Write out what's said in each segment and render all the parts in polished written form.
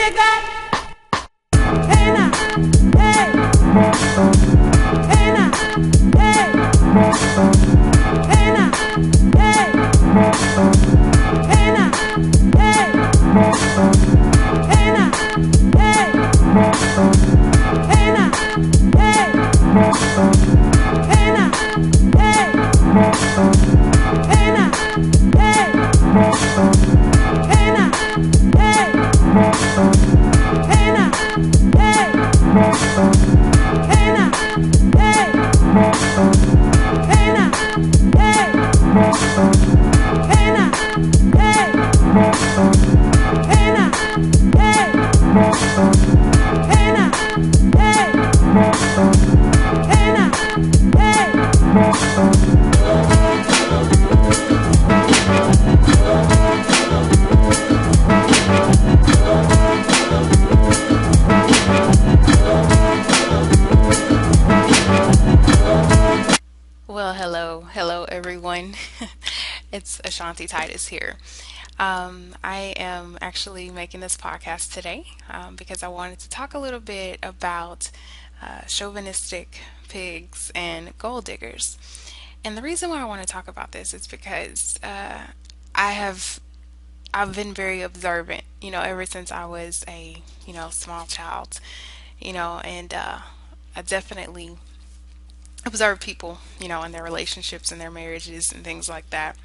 dig that? Hey now, hey, hey now, hey, hey now, hey, hey now, hey, hey now, hey, hey now, hey, hey now, hey, hey now, hey, hey now, hey, hey now, hey, hey now, hey, hey now, hey, hey now, hey, hey now, hey, hey now, hey, hey now, Well, hello everyone. It's Ashanti Titus here. I am actually making this podcast today because I wanted to talk a little bit about chauvinistic pigs and gold diggers. And the reason why I want to talk about this is because I have I've been very observant, ever since I was a small child, and I definitely observe people, in their relationships and their marriages and things like that.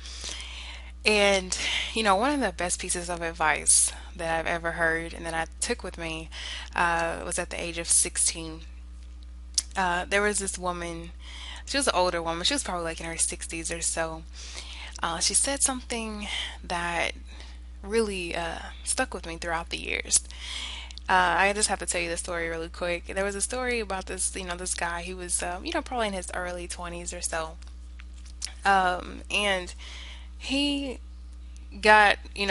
And, one of the best pieces of advice that I've ever heard and that I took with me was at the age of 16. There was this woman, she was an older woman, she was probably like in her 60s or so. She said something that really stuck with me throughout the years. I just have to tell you the story really quick. There was a story about this, this guy. He was, probably in his early 20s or so. And he got, it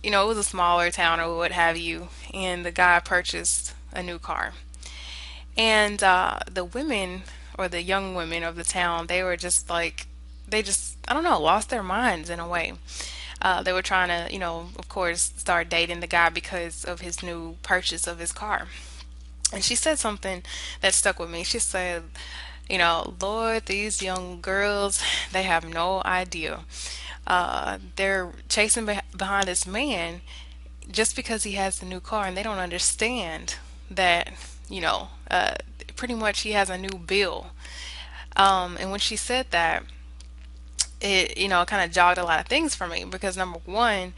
was a smaller town or what have you. And the guy purchased a new car. And the women, or the young women of the town, they were just like, I don't know, lost their minds in a way. They were trying to, of course, start dating the guy because of his new purchase of his car. And she said something that stuck with me. She said, Lord, these young girls, they have no idea. They're chasing behind this man just because he has the new car, and they don't understand that, pretty much he has a new bill. And when she said that, it kind of jogged a lot of things for me because number one,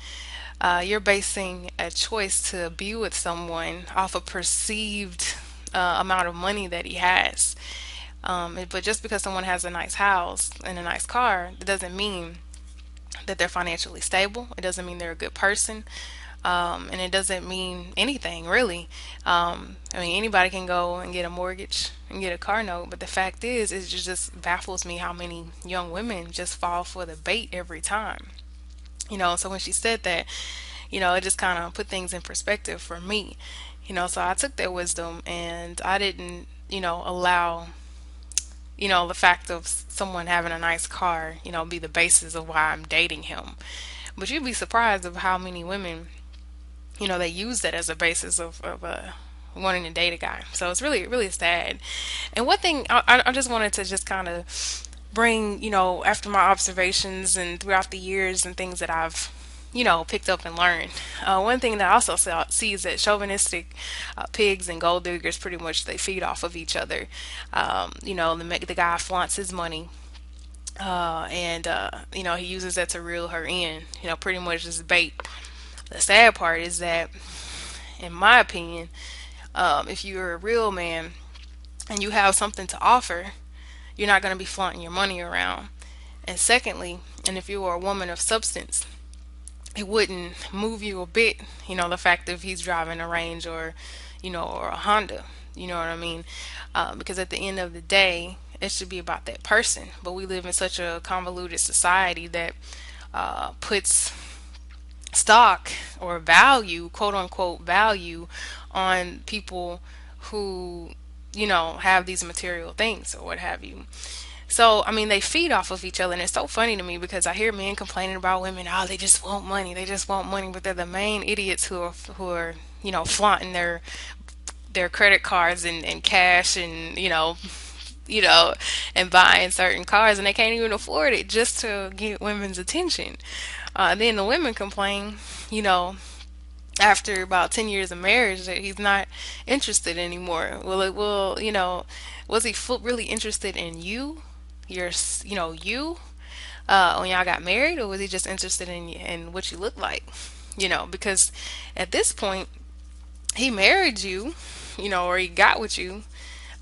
you're basing a choice to be with someone off a perceived amount of money that he has. But just because someone has a nice house and a nice car, it doesn't mean that they're financially stable. It doesn't mean they're a good person. And it doesn't mean anything really. Anybody can go and get a mortgage and get a car note, but the fact is, it just baffles me how many young women just fall for the bait every time. So when she said that, it just kind of put things in perspective for me. So I took that wisdom and I didn't, allow, the fact of someone having a nice car, be the basis of why I'm dating him. But you'd be surprised of how many women, they use that as a basis of wanting to date a guy. So it's really, really sad. And one thing I just wanted to just kind of bring, after my observations and throughout the years and things that I've, picked up and learned. One thing that I also see is that chauvinistic pigs and gold diggers pretty much they feed off of each other. The guy flaunts his money. He uses that to reel her in, pretty much as bait. The sad part is that, in my opinion, if you're a real man and you have something to offer, you're not going to be flaunting your money around. And secondly, and if you were a woman of substance, it wouldn't move you a bit, the fact that if he's driving a Range or a Honda, you know what I mean? Because at the end of the day, it should be about that person. But we live in such a convoluted society that puts stock or value, quote unquote value, on people who, have these material things or what have you. So, they feed off of each other, and it's so funny to me because I hear men complaining about women, oh, they just want money, but they're the main idiots who are flaunting their credit cards and cash and you know, and buying certain cars, and they can't even afford it just to get women's attention. Then the women complain, you know, after about 10 years of marriage that he's not interested anymore. Was he really interested in you? You, when y'all got married, or was he just interested in what you look like? Because at this point, he married you, or he got with you.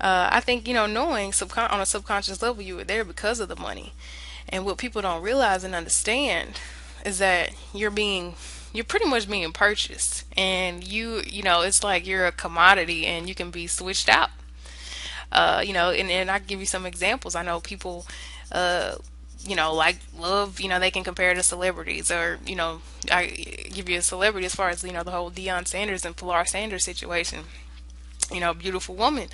I think, knowing on a subconscious level you were there because of the money. And what people don't realize and understand is that you're pretty much being purchased. And it's like you're a commodity and you can be switched out. And I can give you some examples. I know people, uh, like love, they can compare to celebrities, or, I give you a celebrity as far as, the whole Deion Sanders and Pilar Sanders situation. Beautiful woman.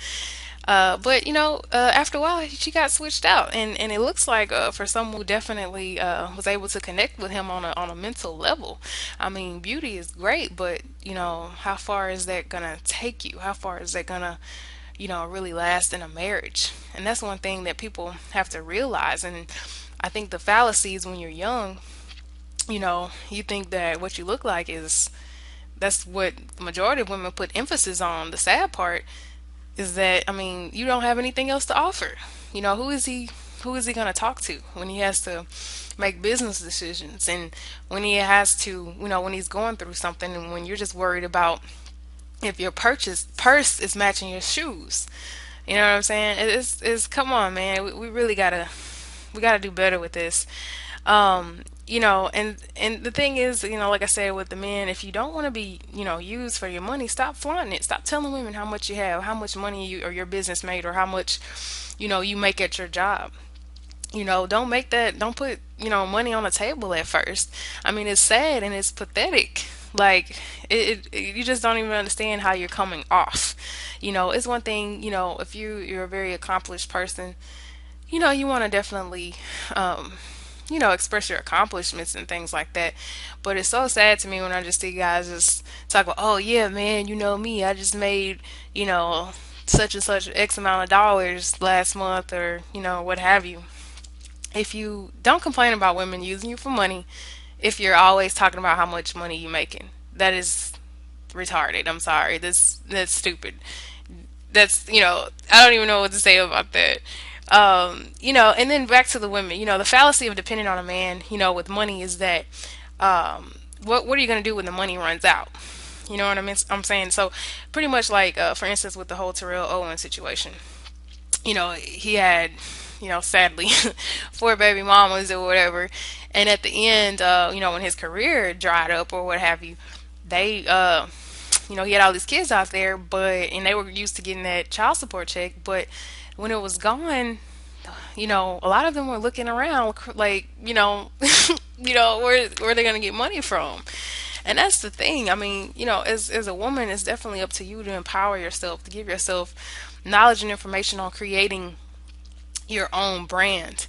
But after a while, she got switched out, and it looks like for someone who definitely was able to connect with him on a mental level. I mean, beauty is great, but how far is that gonna take you? How far is that gonna really last in a marriage? And that's one thing that people have to realize. And I think the fallacy is when you're young, you think that what you look like is that's what the majority of women put emphasis on. The sad part is that, I mean, you don't have anything else to offer. Who is he going to talk to when he has to make business decisions, and when he has to, when he's going through something, and when you're just worried about if your purse is matching your shoes. You know what I'm saying? It's come on, man. We really we gotta do better with this. And the thing is, like I said with the men, if you don't want to be, used for your money, stop flaunting it. Stop telling women how much you have, how much money you or your business made, or how much, you make at your job. Don't put, money on the table at first. I mean, it's sad and it's pathetic. Like, you just don't even understand how you're coming off. It's one thing, if you're a very accomplished person, you want to definitely, express your accomplishments and things like that. But it's so sad to me when I just see guys just talk about, oh yeah, man, me, I just made, such and such X amount of dollars last month, or, what have you. If you don't complain about women using you for money, if you're always talking about how much money you're making, that is retarded. I'm sorry. That's stupid. I don't even know what to say about that. And then back to the women. The fallacy of depending on a man, with money is that, what are you going to do when the money runs out? You know what I mean? I'm saying, so pretty much like, for instance, with the whole Terrell Owens situation. He had, sadly, four baby mamas or whatever. And at the end, when his career dried up or what have you, they, he had all these kids out there, and they were used to getting that child support check. But when it was gone, a lot of them were looking around like, where they going to get money from? And that's the thing. I mean, as a woman, it's definitely up to you to empower yourself, to give yourself knowledge and information on creating your own brand,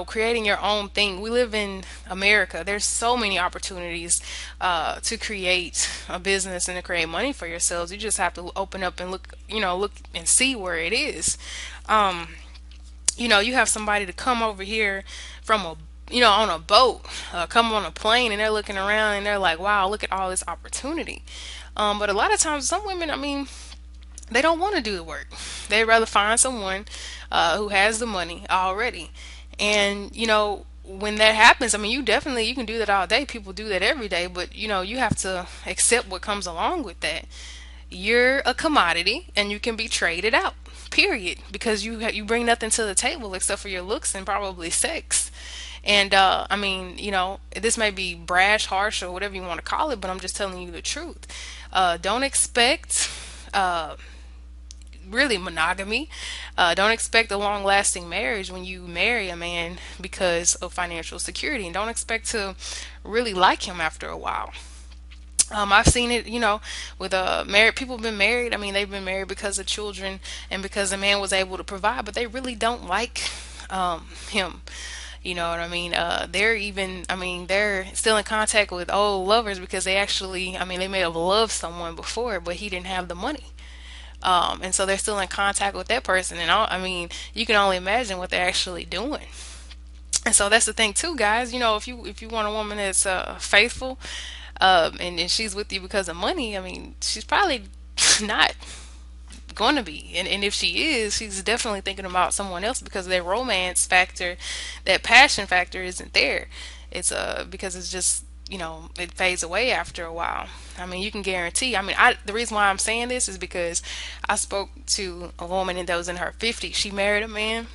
creating your own thing. We live in America. There's so many opportunities to create a business and to create money for yourselves. You just have to open up and look and see where it is. You have somebody to come over here from on a boat, come on a plane, and they're looking around and they're like, wow, look at all this opportunity. But a lot of times, some women, I mean, they don't want to do the work. They'd rather find someone who has the money already. And, when that happens, I mean, you can do that all day. People do that every day, but, you have to accept what comes along with that. You're a commodity and you can be traded out, period, because you bring nothing to the table except for your looks and probably sex. And I mean, this may be brash, harsh, or whatever you want to call it, but I'm just telling you the truth. Don't expect really monogamy. Don't expect a long lasting marriage when you marry a man because of financial security, and don't expect to really like him after a while. I've seen it, with married people been married. I mean, they've been married because of children and because the man was able to provide, but they really don't like him. You know what I mean? They're even, I mean, they're still in contact with old lovers because they actually, I mean, they may have loved someone before, but he didn't have the money. And so they're still in contact with that person. And I mean, you can only imagine what they're actually doing. And so that's the thing too, guys. You know, if you want a woman that's faithful, and she's with you because of money, I mean, she's probably not going to be. And if she is, she's definitely thinking about someone else because that romance factor, that passion factor isn't there. It's because it's just, you know, it fades away after a while. I mean, you can guarantee. I mean, the reason why I'm saying this is because I spoke to a woman that was in her 50s. She married a man,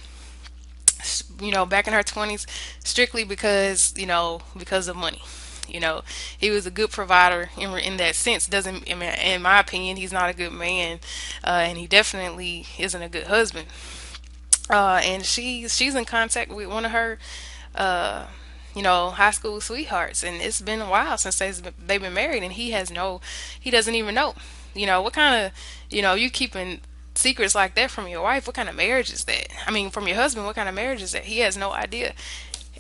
you know, back in her 20s, strictly because, you know, because of money. You know, he was a good provider in that sense. Doesn't, I mean, in my opinion, he's not a good man, and he definitely isn't a good husband. And she's in contact with one of her, uh, you know, high school sweethearts, and it's been a while since they've been married, and he doesn't even know. You know what kind of, you know, you keeping secrets like that from your wife? What kind of marriage is that? I mean, from your husband, what kind of marriage is that? He has no idea.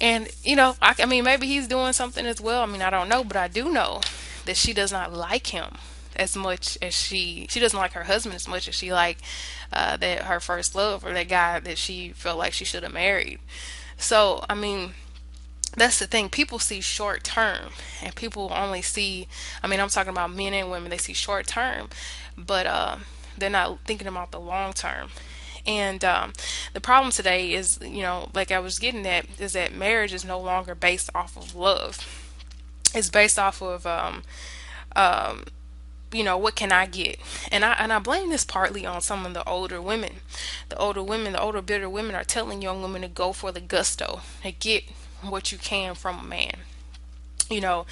And you know, I mean, maybe he's doing something as well. I mean, I don't know, but I do know that she does not like him as much as she doesn't like her husband as much as she like that her first love, or that guy that she felt like she should have married. So I mean, that's the thing. People see short term, and people only see. I mean, I'm talking about men and women. They see short term, but they're not thinking about the long term. And the problem today is, you know, like I was getting at, is that marriage is no longer based off of love. It's based off of, you know, what can I get? And I blame this partly on some of the older women. The older bitter women are telling young women to go for the gusto, to get what you can from a man. You know,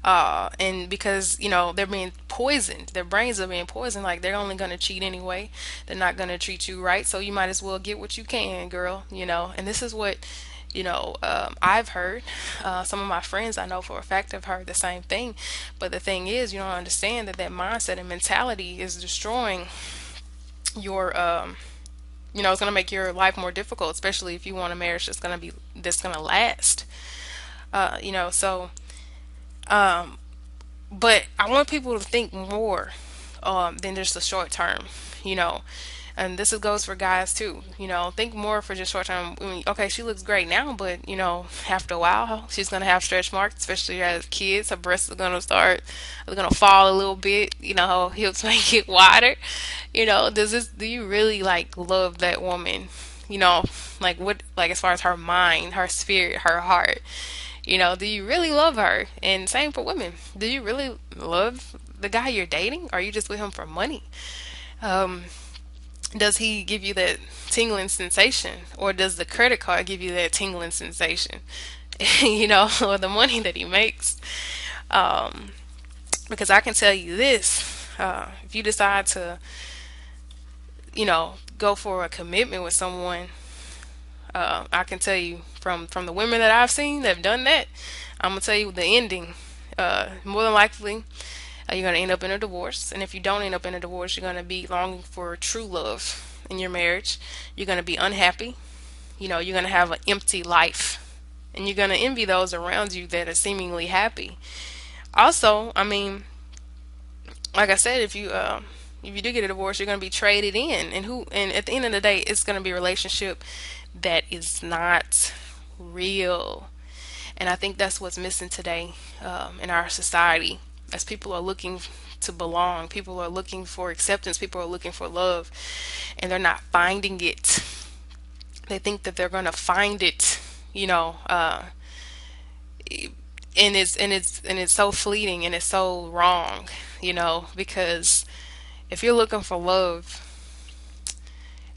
and because, you know, they're being poisoned, their brains are being poisoned, like they're only going to cheat anyway, they're not going to treat you right, so you might as well get what you can, girl. You know, and this is what, you know, I've heard. Some of my friends I know for a fact have heard the same thing. But the thing is, you don't understand that that mindset and mentality is destroying your you know, it's going to make your life more difficult, especially if you want a marriage that's going to last. You know, so but I want people to think more than just the short term, you know. And goes for guys too, you know. Think more for just short term. I mean, okay, she looks great now, but you know, after a while, she's gonna have stretch marks, especially as kids. Her breasts are gonna fall a little bit. You know, her hips may get wider. You know, do you really like love that woman? You know, like what, like as far as her mind, her spirit, her heart. You know, do you really love her? And same for women. Do you really love the guy you're dating? Or are you just with him for money? Um, does he give you that tingling sensation? Or does the credit card give you that tingling sensation? You know, or the money that he makes. Um, because I can tell you this, if you decide to, you know, go for a commitment with someone, I can tell you from the women that I've seen that have done that, I'm gonna tell you the ending. More than likely, you're gonna end up in a divorce, and if you don't end up in a divorce, you're gonna be longing for true love in your marriage. You're gonna be unhappy. You know, you're gonna have an empty life, and you're gonna envy those around you that are seemingly happy. Also, I mean, like I said, if you do get a divorce, you're gonna be traded in, and at the end of the day, it's gonna be a relationship that is not real. And I think that's what's missing today in our society, as people are looking to belong, people are looking for acceptance, people are looking for love, and they're not finding it. They think that they're gonna find it, you know, and it's so fleeting and it's so wrong, you know, because if you're looking for love,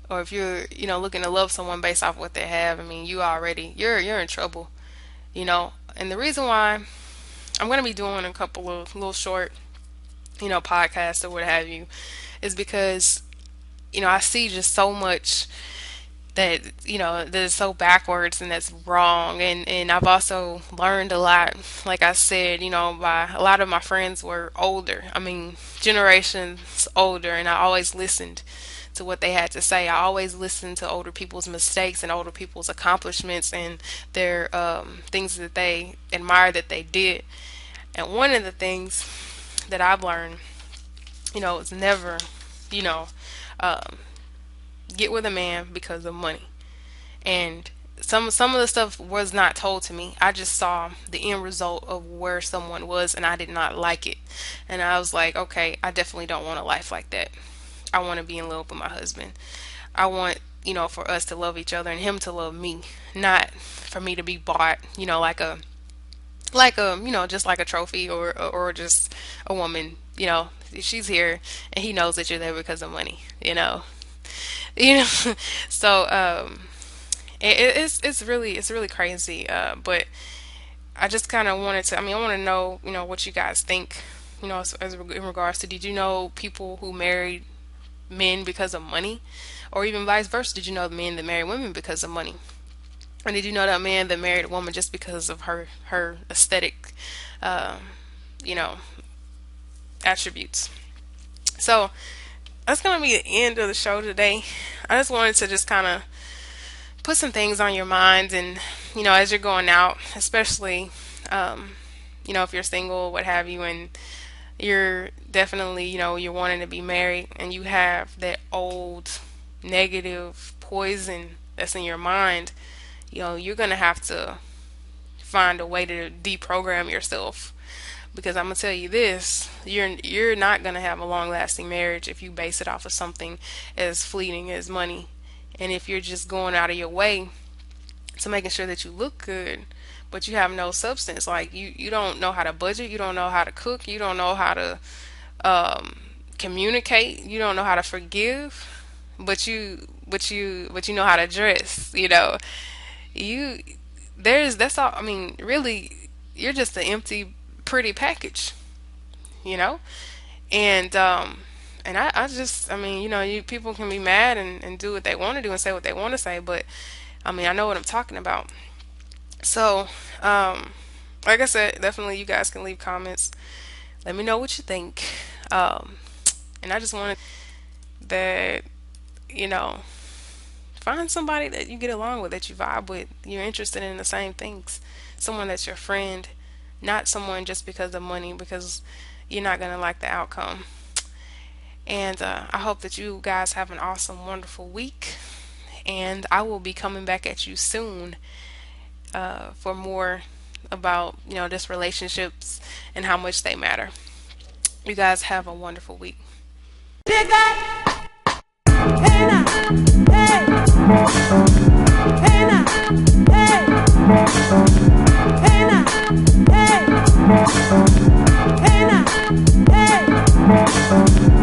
or if you're, you know, looking to love someone based off what they have, I mean, you're in trouble, you know. And the reason why I'm going to be doing a couple of little short, you know, podcasts or what have you, is because, you know, I see just so much that, you know, that is so backwards and that's wrong. And I've also learned a lot, like I said, you know, by a lot of my friends were older, I mean generations older, and I always listened to what they had to say. I always listened to older people's mistakes and older people's accomplishments and their things that they admire that they did. And one of the things that I've learned, is never, you know, um, get with a man because of money. And some of the stuff was not told to me. I just saw the end result of where someone was, and I did not like it. And I was like, okay, I definitely don't want a life like that. I want to be in love with my husband. I want, for us to love each other and him to love me, not for me to be bought, like a, just like a trophy, or just a woman. She's here, and he knows that you're there because of money. You know. So it's really crazy. But I just kind of wanted to. I mean, I want to know, what you guys think. As in regards to, did you know people who married men because of money, or even vice versa? Did you know men that marry women because of money? And did you know that man that married a woman just because of her aesthetic, uh, you know, attributes? So that's gonna be the end of the show today. I just wanted to just kind of put some things on your mind, and as you're going out, especially, if you're single, what have you, and you're definitely, you're wanting to be married, and you have that old negative poison that's in your mind. You're gonna have to find a way to deprogram yourself, because I'm gonna tell you this: you're not gonna have a long lasting marriage if you base it off of something as fleeting as money, and if you're just going out of your way to making sure that you look good, but you have no substance. Like you don't know how to budget, you don't know how to cook, you don't know how to communicate, you don't know how to forgive, but you know how to dress. You that's all. I mean, really, you're just an empty, pretty package. You know, and I just, I mean, you people can be mad and do what they want to do and say what they want to say, but I mean, I know what I'm talking about. So, like I said, definitely you guys can leave comments. Let me know what you think. And I just wanted that, you know, find somebody that you get along with, that you vibe with, you're interested in the same things. Someone that's your friend, not someone just because of money, because you're not going to like the outcome. And I hope that you guys have an awesome, wonderful week. And I will be coming back at you soon for more about, just relationships and how much they matter. You guys have a wonderful week. Dig that? Hey now, hey, hey now, hey, hey now, hey, hey now, hey.